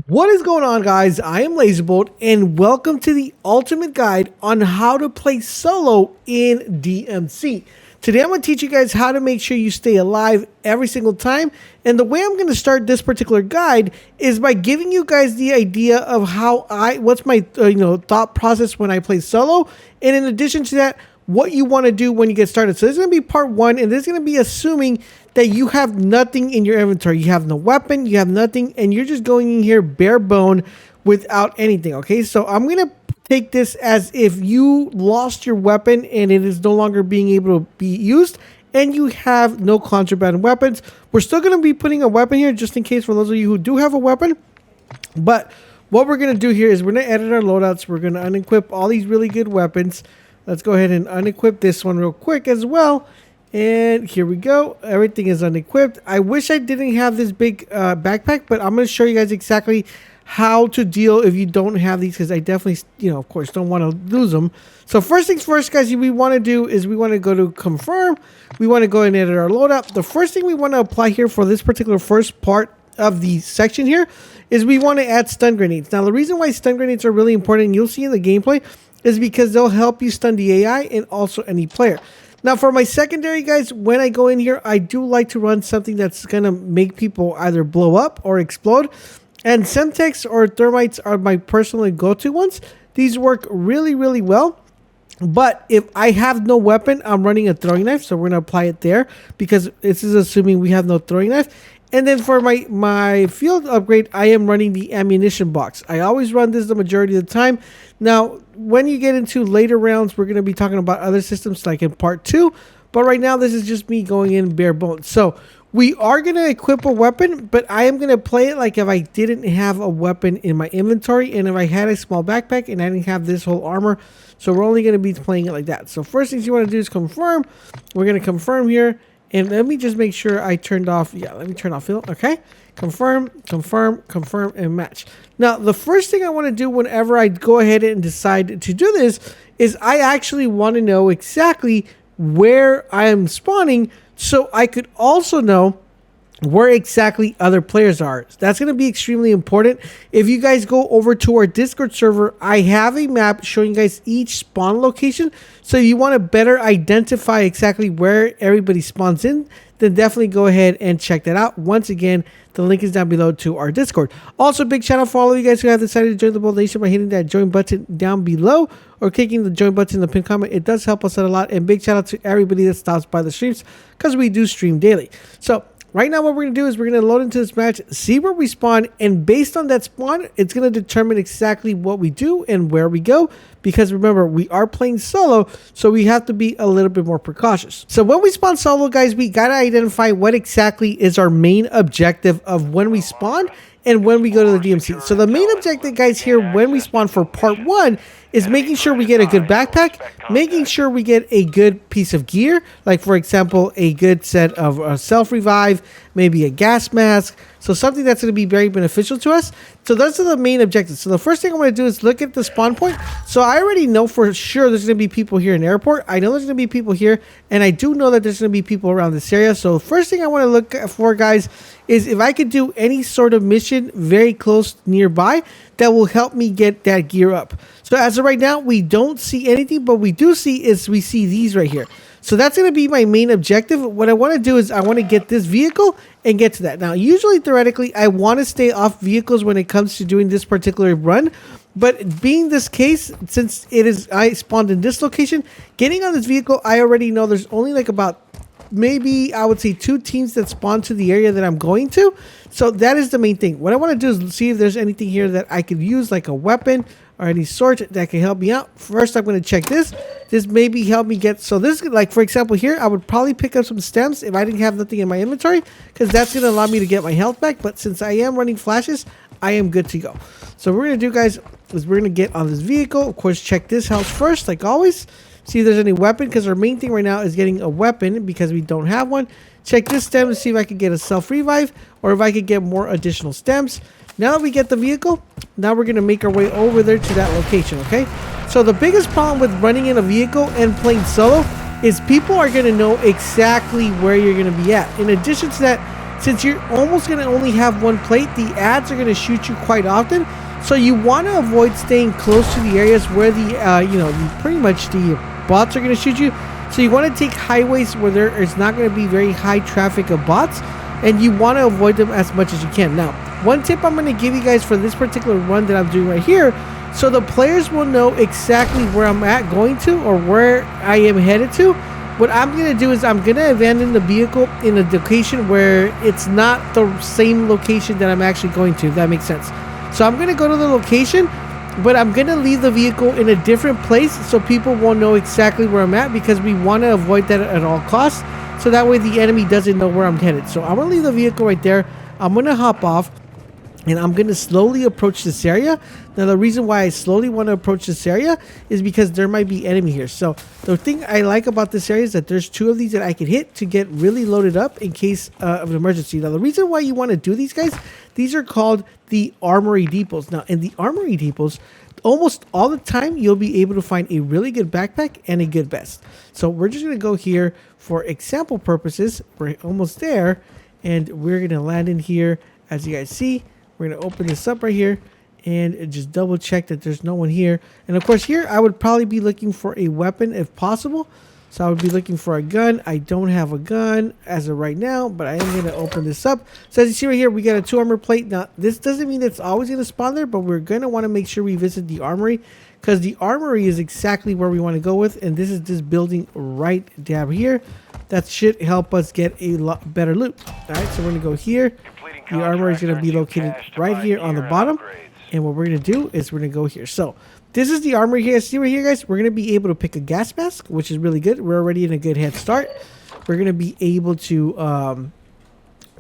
What is going on, guys? I am LaserBolt and welcome to the ultimate guide on how to play solo in DMZ. Today I'm going to teach you guys how to make sure you stay alive every single time, and the way I'm going to start this particular guide is by giving you guys the idea of what's my thought process when I play solo, and in addition to that, what you want to do when you get started. So this is going to be part one, and this is going to be assuming that you have nothing in your inventory. You have no weapon, you have nothing, and you're just going in here bare bone without anything, okay? So I'm going to take this as if you lost your weapon and it is no longer being able to be used, and you have no contraband weapons. We're still going to be putting a weapon here just in case for those of you who do have a weapon, but what we're going to do here is we're going to edit our loadouts. We're going to unequip all these really good weapons. Let's go ahead and unequip this one real quick as well. And here we go. Everything is unequipped. I wish I didn't have this big backpack, but I'm going to show you guys exactly how to deal if you don't have these, because I definitely, of course, don't want to lose them. So first things first, guys, we want to do is we want to go to confirm. We want to go and edit our loadout. The first thing we want to apply here for this particular first part of the section here is we want to add stun grenades. Now, the reason why stun grenades are really important, and you'll see in the gameplay, is because they'll help you stun the AI and also any player. Now, for my secondary, guys, when I go in here, I do like to run something that's going to make people either blow up or explode. And Semtex or Thermites are my personal go-to ones. These work really, really well. But if I have no weapon, I'm running a throwing knife. So we're going to apply it there because this is assuming we have no throwing knife. And then for my field upgrade, I am running the ammunition box. I always run this the majority of the time. Now, when you get into later rounds, we're going to be talking about other systems like in part 2. But right now, this is just me going in bare bones. So we are going to equip a weapon, but I am going to play it like if I didn't have a weapon in my inventory and if I had a small backpack and I didn't have this whole armor. So we're only going to be playing it like that. So first things you want to do is confirm. We're going to confirm here. And let me just make sure I turned off. Yeah, let me turn off field. Okay. Confirm, confirm, confirm, and match. Now, the first thing I want to do whenever I go ahead and decide to do this is I actually want to know exactly where I am spawning so I could also know where exactly other players are. That's going to be extremely important. If you guys go over to our Discord server, I have a map showing you guys each spawn location. So you want to better identify exactly where everybody spawns in, then definitely go ahead and check that out. Once again, the link is down below to our Discord. Also, big shout out for all of you guys who have decided to join the Bolt Nation by hitting that join button down below or clicking the join button in the pinned comment. It does help us out a lot. And big shout out to everybody that stops by the streams because we do stream daily. So right now, what we're going to do is we're going to load into this match, see where we spawn, and based on that spawn, it's going to determine exactly what we do and where we go. Because remember, we are playing solo, so we have to be a little bit more precautious. So when we spawn solo, guys, we got to identify what exactly is our main objective of when we spawn and when we go to the DMZ. So the main objective, guys, here when we spawn for part 1 is making sure we get a good backpack, making sure we get a good piece of gear, like for example, a good set of self-revive, maybe a gas mask, so something that's going to be very beneficial to us. So those are the main objectives. So the first thing I'm going to do is look at the spawn point. So I already know for sure there's going to be people here in the airport. I know there's going to be people here, and I do know that there's going to be people around this area. So first thing I want to look for, guys, is if I could do any sort of mission very close nearby that will help me get that gear up. So as of right now, we don't see anything, but we do see is we see these right here. So that's going to be my main objective. What I want to do is I want to get this vehicle and get to that. Now, usually, theoretically, I want to stay off vehicles when it comes to doing this particular run. But being this case, since I spawned in this location, getting on this vehicle, I already know there's only like about maybe I would say 2 teams that spawn to the area that I'm going to. So that is the main thing. What I want to do is see if there's anything here that I could use, like a weapon or any sort that can help me out. First, I'm going to check this. This maybe help me get, so this, like for example here, I would probably pick up some stems if I didn't have nothing in my inventory, because that's going to allow me to get my health back. But since I am running flashes, I am good to go. So what we're going to do, guys, is we're going to get on this vehicle. Of course, check this house first, like always. See if there's any weapon, because our main thing right now is getting a weapon because we don't have one. Check this stem to see if I can get a self-revive or if I could get more additional stems. Now that we get the vehicle, now we're going to make our way over there to that location, okay? So the biggest problem with running in a vehicle and playing solo is people are going to know exactly where you're going to be at. In addition to that, since you're almost going to only have one plate, the ads are going to shoot you quite often. So you want to avoid staying close to the areas where pretty much the bots are going to shoot you. So you want to take highways where there is not going to be very high traffic of bots, and you want to avoid them as much as you can. Now, one tip I'm going to give you guys for this particular run that I'm doing right here, so the players will know exactly where I'm going to or where I am headed to. What I'm going to do is I'm going to abandon the vehicle in a location where it's not the same location that I'm actually going to, if that makes sense. So I'm going to go to the location, but I'm going to leave the vehicle in a different place so people won't know exactly where I'm at, because we want to avoid that at all costs. So that way the enemy doesn't know where I'm headed. So I'm going to leave the vehicle right there. I'm going to hop off, and I'm going to slowly approach this area. Now, the reason why I slowly want to approach this area is because there might be enemy here. So the thing I like about this area is that there's 2 of these that I can hit to get really loaded up in case of an emergency. Now, the reason why you want to do these, guys, these are called the armory depots. Now, in the armory depots, almost all the time, you'll be able to find a really good backpack and a good vest. So we're just going to go here for example purposes. We're almost there, and we're going to land in here. As you guys see, we're going to open this up right here and just double check that there's no one here. And of course, here I would probably be looking for a weapon if possible. So I would be looking for a gun. I don't have a gun as of right now, but I am going to open this up. So as you see right here, we got a 2 armor plate. Now, this doesn't mean it's always going to spawn there, but we're going to want to make sure we visit the armory, because the armory is exactly where we want to go with. And this is this building right down here. That should help us get a lot better loot. All right, so we're going to go here. The armory is going to be located right here on the bottom. And what we're going to do is we're going to go here. So this is the armory here. See right here, guys? We're going to be able to pick a gas mask, which is really good. We're already in a good head start. We're going to be able to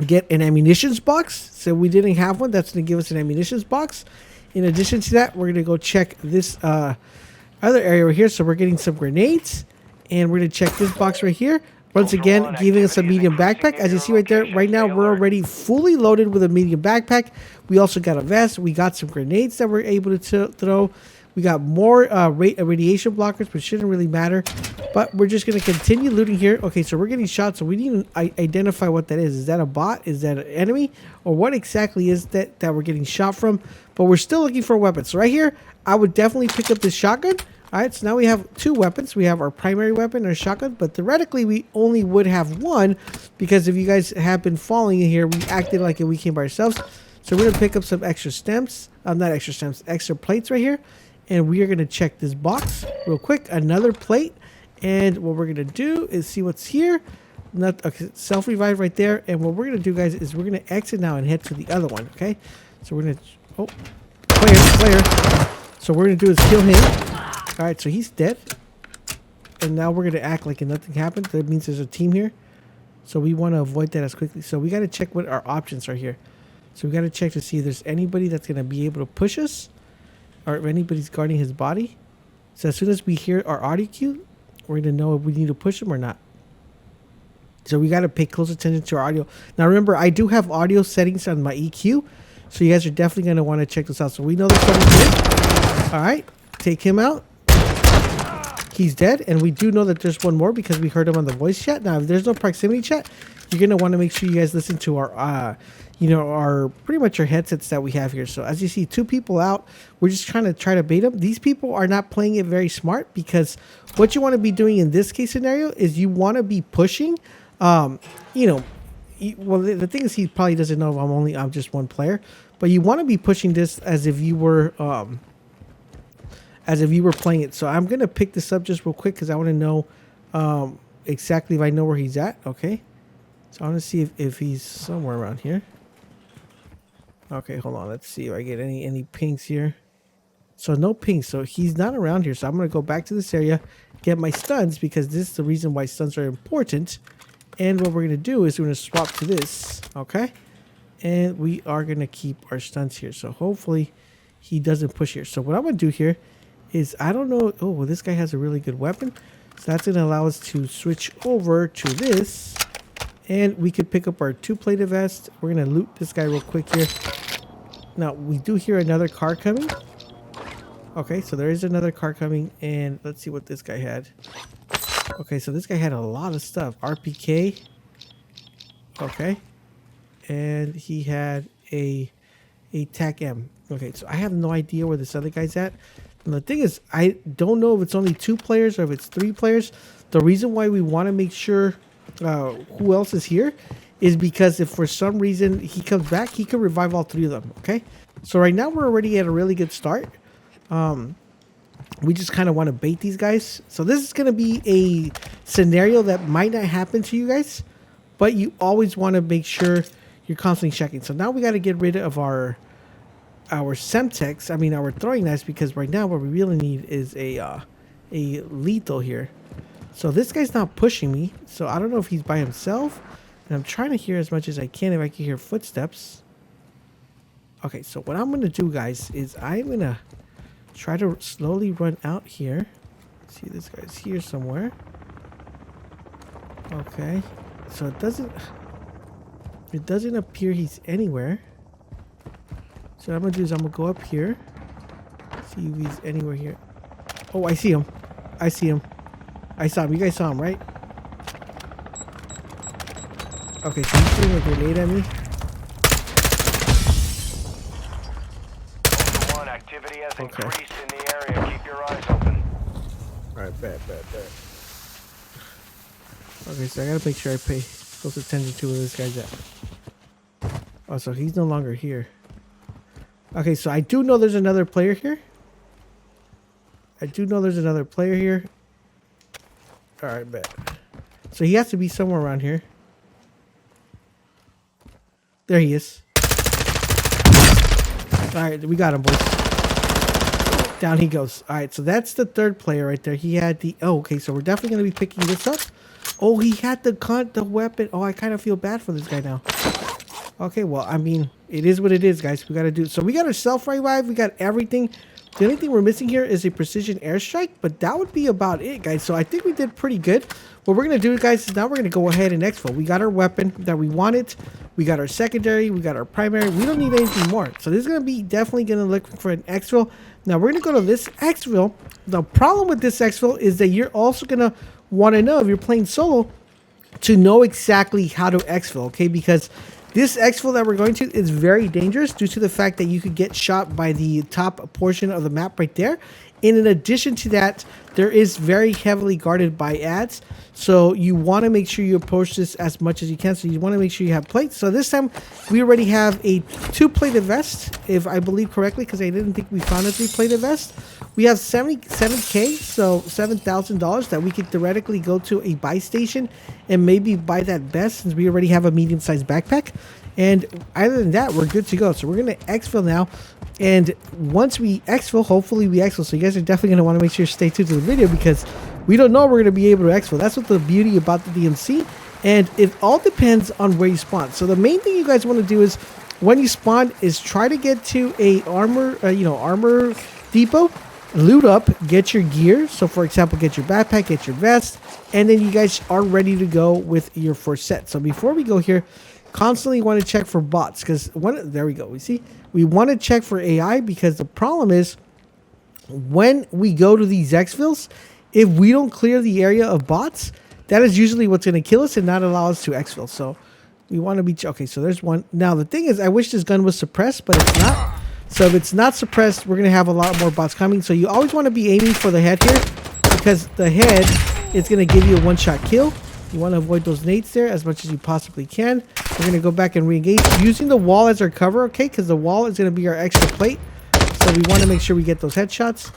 get an ammunitions box. So we didn't have one. That's going to give us an ammunitions box. In addition to that, we're going to go check this other area right here. So we're getting some grenades. And we're going to check this box right here. Once again, giving us a medium backpack. As you see right there, right now we're already fully loaded with a medium backpack. We also got a vest. We got some grenades that we're able to throw. We got more radiation blockers, which shouldn't really matter. But we're just going to continue looting here. Okay, so we're getting shot, so we need to identify what that is. Is that a bot? Is that an enemy? Or what exactly is that we're getting shot from? But we're still looking for a weapon. So right here, I would definitely pick up this shotgun. All right, so now we have 2 weapons. We have our primary weapon, our shotgun, but theoretically we only would have 1, because if you guys have been following in here, we acted like we came by ourselves. So we're gonna pick up some extra stems, not extra stems, extra plates right here, and we are gonna check this box real quick. Another plate, and what we're gonna do is see what's here. Okay, self-revive right there, and what we're gonna do, guys, is we're gonna exit now and head to the other one. Okay, so we're gonna player. So what we're gonna do is kill him. All right, so he's dead. And now we're going to act like nothing happened. That means there's a team here. So we want to avoid that as quickly. So we got to check what our options are here. So we got to check to see if there's anybody that's going to be able to push us, or if anybody's guarding his body. So as soon as we hear our audio cue, we're going to know if we need to push him or not. So we got to pay close attention to our audio. Now remember, I do have audio settings on my EQ. So you guys are definitely going to want to check this out. So we know there's someone here. All right, take him out. He's dead, and we do know that there's one more because we heard him on the voice chat. Now, if there's no proximity chat, you're going to want to make sure you guys listen to our, our pretty much our headsets that we have here. So as you see, 2 people out. We're just trying to bait them. These people are not playing it very smart, because what you want to be doing in this case scenario is you want to be pushing, well, the thing is, he probably doesn't know I'm just one player, but you want to be pushing this as if you were, playing it. So I'm going to pick this up just real quick because I want to know exactly if I know where he's at. Okay. So I want to see if he's somewhere around here. Okay, hold on. Let's see if I get any pings here. So no pings. So he's not around here. So I'm going to go back to this area, get my stuns, because this is the reason why stuns are important. And what we're going to do is we're going to swap to this. Okay. And we are going to keep our stuns here. So hopefully he doesn't push here. So what I'm going to do here is, I don't know. Oh, well, this guy has a really good weapon. So that's going to allow us to switch over to this. And we could pick up our 2-plated vest. We're going to loot this guy real quick here. Now, we do hear another car coming. Okay, so there is another car coming. And let's see what this guy had. Okay, so this guy had a lot of stuff. RPK. Okay. and he had a TAC M. Okay, so I have no idea where this other guy's at. And the thing is, I don't know if it's only 2 players or if it's 3 players. The reason why we want to make sure who else is here is because if for some reason he comes back, he can revive all 3 of them. Okay, so right now we're already at a really good start. We just kind of want to bait these guys. So this is going to be a scenario that might not happen to you guys, but you always want to make sure you're constantly checking. So now we got to get rid of our Semtex, our throwing knives, because right now what we really need is a lethal here. So this guy's not pushing me, so I don't know if he's by himself, and I'm trying to hear as much as I can if I can hear footsteps. Okay, so what I'm going to do, guys, is I'm going to try to slowly run out here. See, this guy's here somewhere. Okay, so it doesn't appear he's anywhere. So what I'm gonna do is I'm gonna go up here, see if he's anywhere here. Oh, I see him. I see him. I saw him. You guys saw him, right? Okay, so he's throwing a grenade at me. Activity has increased in the area. Keep your eyes open. Alright, bet. Okay, so I gotta make sure I pay close attention to where this guy's at. Oh, so he's no longer here. Okay, so I do know there's another player here. Alright, bet. So he has to be somewhere around here. There he is. Alright, we got him, boys. Down he goes. Alright, so that's the 3rd player right there. He had the... Oh, okay, so we're definitely going to be picking this up. Oh, he had the weapon. Oh, I kind of feel bad for this guy now. Okay, well, it is what it is, guys. We got to do... So we got our self-revive. We got everything. The only thing we're missing here is a precision airstrike, but that would be about it, guys. So I think we did pretty good. What we're going to do, guys, is now we're going to go ahead and exfil. We got our weapon that we wanted. We got our secondary. We got our primary. We don't need anything more. So this is going to be definitely going to look for an exfil. Now we're going to go to this exfil. The problem with this exfil is that you're also going to want to know, if you're playing solo, to know exactly how to exfil, okay? Because this exfil that we're going to is very dangerous due to the fact that you could get shot by the top portion of the map right there. And in addition to that, there is very heavily guarded by ads. So you want to make sure you approach this as much as you can. So you want to make sure you have plates. So this time we already have a 2-plated vest, if I believe correctly, because I didn't think we found a 3-plated vest. We have 77K, so $7,000 that we could theoretically go to a buy station and maybe buy that vest, since we already have a medium-sized backpack. And other than that, we're good to go. So we're going to exfil now. And once we exfil, hopefully we exfil. So you guys are definitely going to want to make sure you stay tuned to the video, because we don't know we're going to be able to exfil. That's what the beauty about the DMC. And it all depends on where you spawn. So the main thing you guys want to do is, when you spawn, is try to get to a armor depot, loot up, get your gear. So for example, get your backpack, get your vest, and then you guys are ready to go with your first set. So before we go here, constantly want to check for bots, because there we go. We see we want to check for AI, because the problem is when we go to these exfils, if we don't clear the area of bots, that is usually what's going to kill us and not allow us to exfil. So we want to be okay. So there's one. Now the thing is, I wish this gun was suppressed, but it's not. So if it's not suppressed, we're going to have a lot more bots coming. So you always want to be aiming for the head here, because the head is going to give you a one-shot kill. You want to avoid those nades there as much as you possibly can. We're going to go back and re-engage using the wall as our cover, okay? Because the wall is going to be our extra plate. So we want to make sure we get those headshots.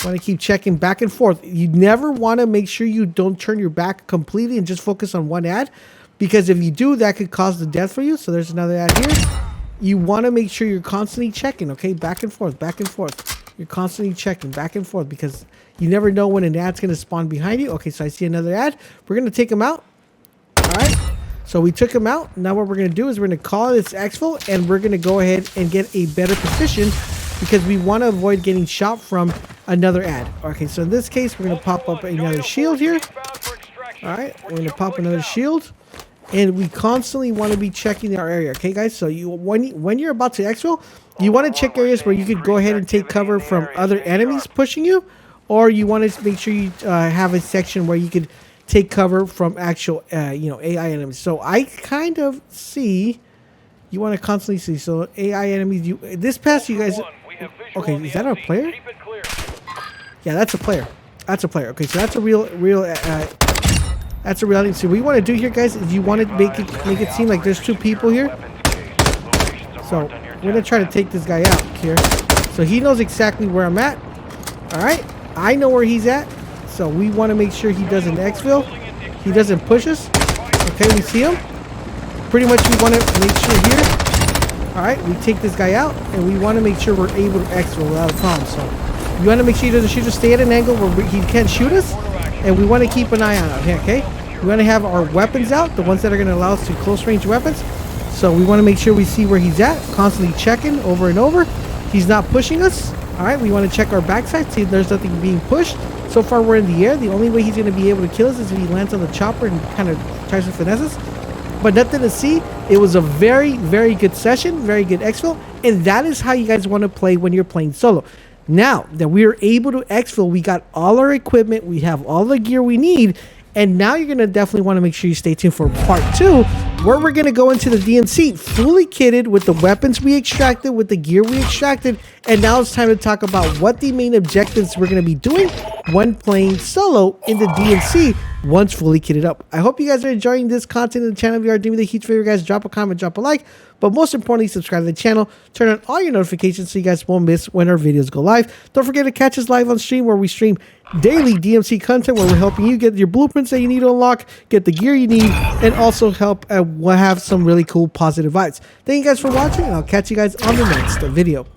Want to keep checking back and forth. You never want to make sure you don't turn your back completely and just focus on one ad, because if you do, that could cause the death for you. So there's another ad here. You want to make sure you're constantly checking, okay? Back and forth, back and forth. You're constantly checking back and forth, because you never know when an ad's going to spawn behind you. Okay, so I see another ad. We're going to take him out. All right. So we took him out. Now what we're going to do is we're going to call this exfil, and we're going to go ahead and get a better position, because we want to avoid getting shot from another ad. Okay, so in this case, we're going to pop up another shield here. All right, we're going to pop another shield. And we constantly want to be checking our area, okay, guys? So when you're about to exfil, you want to check areas where you could go ahead and take cover from other enemies pushing you, or you want to make sure you have a section where you could take cover from actual, AI enemies. So I kind of see You want to constantly see. So AI enemies. This pass, you guys. Okay, is that our player? Yeah, that's a player. That's a player. Okay, so that's a real. That's a reality. So what you want to do here, guys, is you want to make it seem like there's two people here. So we're gonna try to take this guy out here. So he knows exactly where I'm at. All right, I know where he's at. So we want to make sure he doesn't exfil. He doesn't push us. Okay, we see him. Pretty much we want to make sure here. All right, we take this guy out, and we want to make sure we're able to exfil without a problem. So you want to make sure he doesn't shoot us. Stay at an angle where he can't shoot us, and we want to keep an eye on him. Okay, we want to have our weapons out, the ones that are going to allow us to close range weapons. So we want to make sure we see where he's at, constantly checking over and over. He's not pushing us. All right, we want to check our backside, see if there's nothing being pushed. So far, we're in the air. The only way he's going to be able to kill us is if he lands on the chopper and kind of tries to finesse us. But nothing to see. It was a very, very good session, very good exfil, and that is how you guys want to play when you're playing solo. Now that we are able to exfil, we got all our equipment, we have all the gear we need, and now you're going to definitely want to make sure you stay tuned for part 2, where we're going to go into the DMZ fully kitted with the weapons we extracted, with the gear we extracted, and now it's time to talk about what the main objectives we're going to be doing when playing solo in the DMZ once fully kitted up. I hope you guys are enjoying this content on the channel. If you are, do me the huge favor, guys, drop a comment, drop a like, but most importantly, subscribe to the channel, turn on all your notifications so you guys won't miss when our videos go live. Don't forget to catch us live on stream, where we stream daily DMZ content, where we're helping you get your blueprints that you need to unlock, get the gear you need, and also help have some really cool positive vibes. Thank you guys for watching, and I'll catch you guys on the next video.